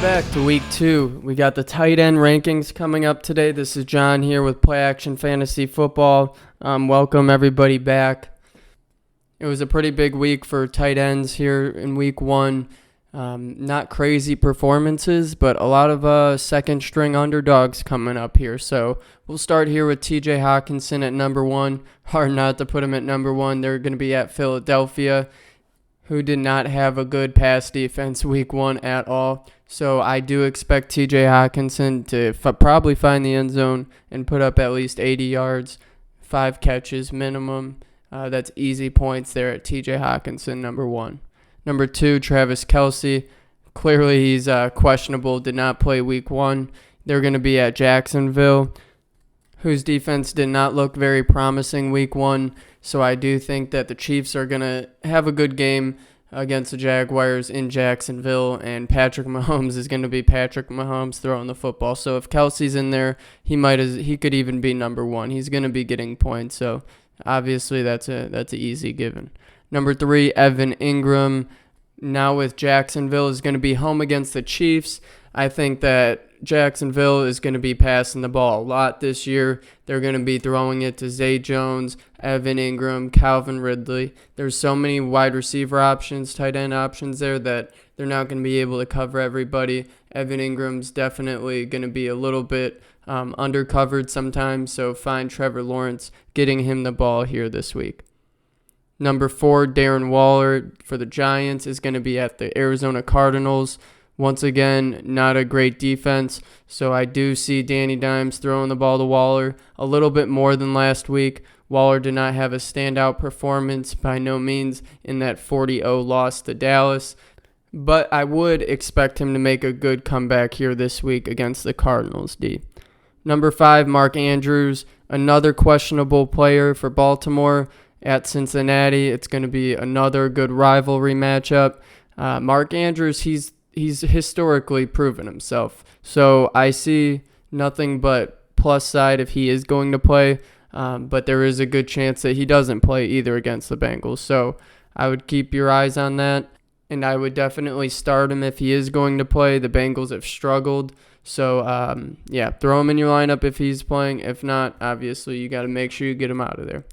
back to week 2. We got the tight end rankings coming up today. This is John here with Play Action Fantasy Football. Welcome everybody back. It was a pretty big week for tight ends here in week 1. Not crazy performances, but a lot of second string underdogs coming up here. So we'll start here with TJ Hawkinson at number 1. Hard not to put him at number 1. They're going to be at Philadelphia, who did not have a good pass defense week 1 at all. So I do expect TJ Hawkinson to probably find the end zone and put up at least 80 yards, 5 catches minimum. That's easy points there at TJ Hawkinson, number 1. Number 2, Travis Kelce. Clearly he's questionable, did not play week 1. They're going to be at Jacksonville, whose defense did not look very promising week 1. So I do think that the Chiefs are going to have a good game against the Jaguars in Jacksonville, and Patrick Mahomes is going to be Patrick Mahomes throwing the football. So if Kelce's in there, he could even be number 1. He's going to be getting points, so obviously that's an easy given. Number 3, Evan Ingram, now with Jacksonville, is going to be home against the Chiefs. I think that Jacksonville is going to be passing the ball a lot this year. They're going to be throwing it to Zay Jones, Evan Ingram, Calvin Ridley. There's so many wide receiver options, tight end options there that they're not going to be able to cover everybody. Evan Ingram's definitely going to be a little bit undercovered sometimes, so find Trevor Lawrence getting him the ball here this week. Number 4, Darren Waller for the Giants is going to be at the Arizona Cardinals. Once again, not a great defense, so I do see Danny Dimes throwing the ball to Waller a little bit more than last week. Waller did not have a standout performance by no means in that 40-0 loss to Dallas, but I would expect him to make a good comeback here this week against the Cardinals D. Number 5, Mark Andrews, another questionable player for Baltimore at Cincinnati. It's going to be another good rivalry matchup. Mark Andrews, he's historically proven himself. So I see nothing but plus side if he is going to play, but there is a good chance that he doesn't play either against the Bengals. So I would keep your eyes on that, and I would definitely start him if he is going to play. The Bengals have struggled. So, throw him in your lineup if he's playing. If not, obviously, you got to make sure you get him out of there.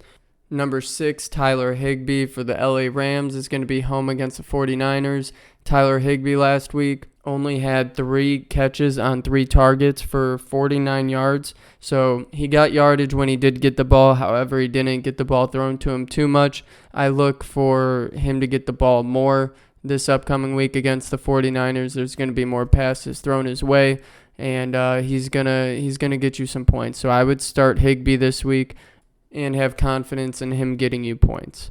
Number 6, Tyler Higbee for the LA Rams is going to be home against the 49ers. Tyler Higbee last week only had 3 catches on 3 targets for 49 yards. So he got yardage when he did get the ball. However, he didn't get the ball thrown to him too much. I look for him to get the ball more this upcoming week against the 49ers. There's going to be more passes thrown his way, and he's gonna get you some points. So I would start Higbee this week and have confidence in him getting you points.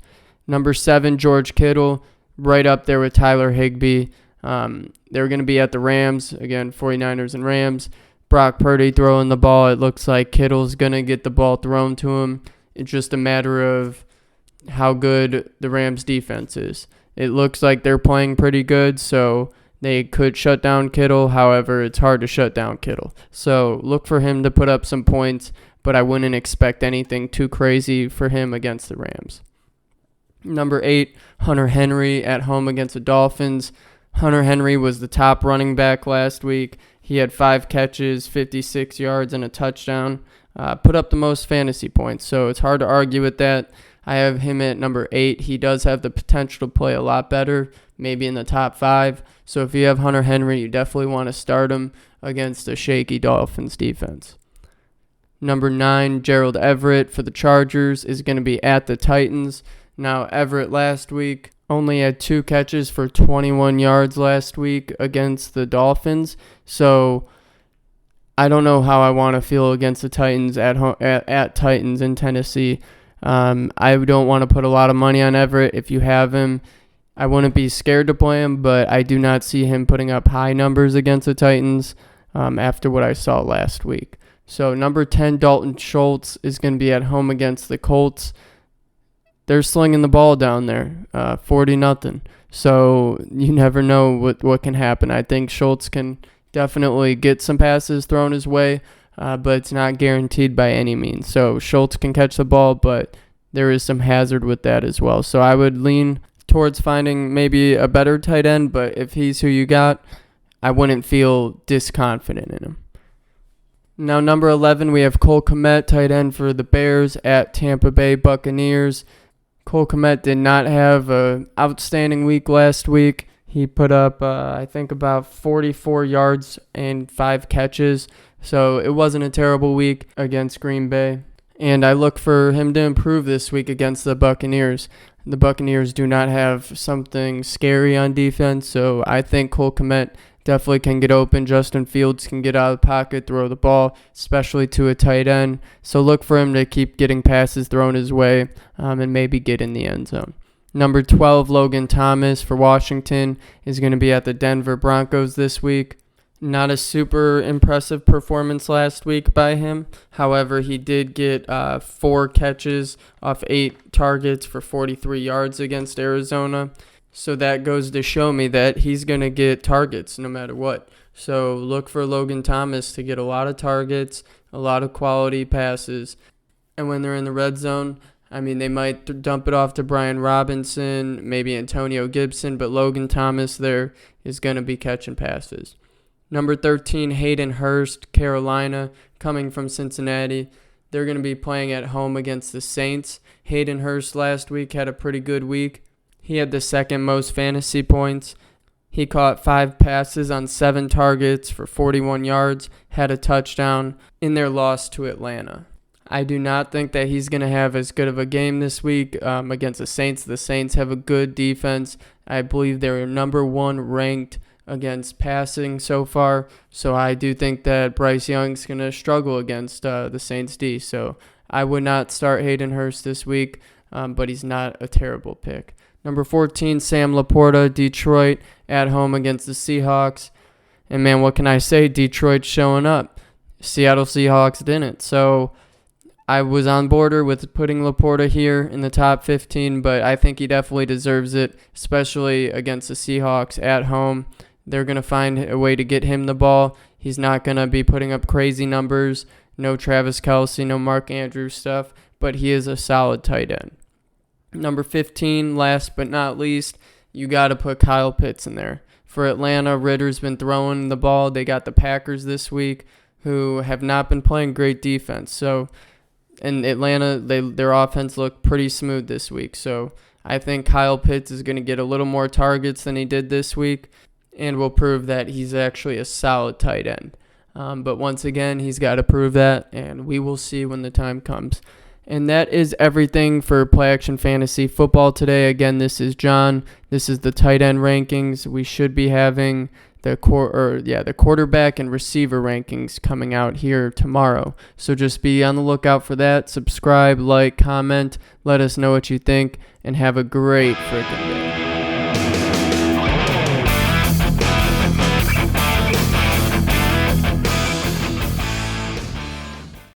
Number 7, George Kittle, right up there with Tyler Higbee. They're going to be at the Rams. Again, 49ers and Rams. Brock Purdy throwing the ball. It looks like Kittle's going to get the ball thrown to him. It's just a matter of how good the Rams defense is. It looks like they're playing pretty good, so they could shut down Kittle. However, it's hard to shut down Kittle. So look for him to put up some points, but I wouldn't expect anything too crazy for him against the Rams. Number 8, Hunter Henry at home against the Dolphins. Hunter Henry was the top running back last week. He had 5 catches, 56 yards, and a touchdown. Put up the most fantasy points, so it's hard to argue with that. I have him at number 8. He does have the potential to play a lot better, maybe in the top 5. So if you have Hunter Henry, you definitely want to start him against a shaky Dolphins defense. Number 9, Gerald Everett for the Chargers is going to be at the Titans. Now, Everett last week only had 2 catches for 21 yards last week against the Dolphins. So I don't know how I want to feel against the Titans at Titans in Tennessee. I don't want to put a lot of money on Everett. If you have him, I wouldn't be scared to play him, but I do not see him putting up high numbers against the Titans after what I saw last week. So number 10, Dalton Schultz is going to be at home against the Colts. They're slinging the ball down there, 40-0. So you never know what can happen. I think Schultz can definitely get some passes thrown his way, but it's not guaranteed by any means. So Schultz can catch the ball, but there is some hazard with that as well. So I would lean towards finding maybe a better tight end, but if he's who you got, I wouldn't feel disconfident in him. Now, number 11, we have Cole Kmet, tight end for the Bears at Tampa Bay Buccaneers. Cole Kmet did not have an outstanding week last week. He put up, I think, about 44 yards and 5 catches. So it wasn't a terrible week against Green Bay. And I look for him to improve this week against the Buccaneers. The Buccaneers do not have something scary on defense, so I think Cole Kmet definitely can get open. Justin Fields can get out of the pocket, throw the ball, especially to a tight end. So look for him to keep getting passes thrown his way and maybe get in the end zone. Number 12, Logan Thomas for Washington is going to be at the Denver Broncos this week. Not a super impressive performance last week by him. However, he did get 4 catches off 8 targets for 43 yards against Arizona. So that goes to show me that he's going to get targets no matter what. So look for Logan Thomas to get a lot of targets, a lot of quality passes. And when they're in the red zone, I mean, they might dump it off to Brian Robinson, maybe Antonio Gibson, but Logan Thomas there is going to be catching passes. Number 13, Hayden Hurst, Carolina, coming from Cincinnati. They're going to be playing at home against the Saints. Hayden Hurst last week had a pretty good week. He had the second most fantasy points. He caught 5 passes on 7 targets for 41 yards, had a touchdown in their loss to Atlanta. I do not think that he's going to have as good of a game this week against the Saints. The Saints have a good defense. I believe they're number 1 ranked against passing so far. So I do think that Bryce Young's going to struggle against the Saints D. So I would not start Hayden Hurst this week, but he's not a terrible pick. Number 14, Sam Laporta, Detroit, at home against the Seahawks. And man, what can I say? Detroit's showing up. Seattle Seahawks didn't. So I was on board with putting Laporta here in the top 15, but I think he definitely deserves it, especially against the Seahawks at home. They're going to find a way to get him the ball. He's not going to be putting up crazy numbers. No Travis Kelce, no Mark Andrews stuff, but he is a solid tight end. Number 15, last but not least, you got to put Kyle Pitts in there. For Atlanta, Ritter's been throwing the ball. They got the Packers this week, who have not been playing great defense. So in Atlanta, their offense looked pretty smooth this week. So I think Kyle Pitts is going to get a little more targets than he did this week and will prove that he's actually a solid tight end. But once again, he's got to prove that, and we will see when the time comes. And that is everything for Play Action Fantasy Football today. Again, this is John. This is the tight end rankings. We should be having the quarterback and receiver rankings coming out here tomorrow. So just be on the lookout for that. Subscribe, like, comment, let us know what you think, and have a great freaking day.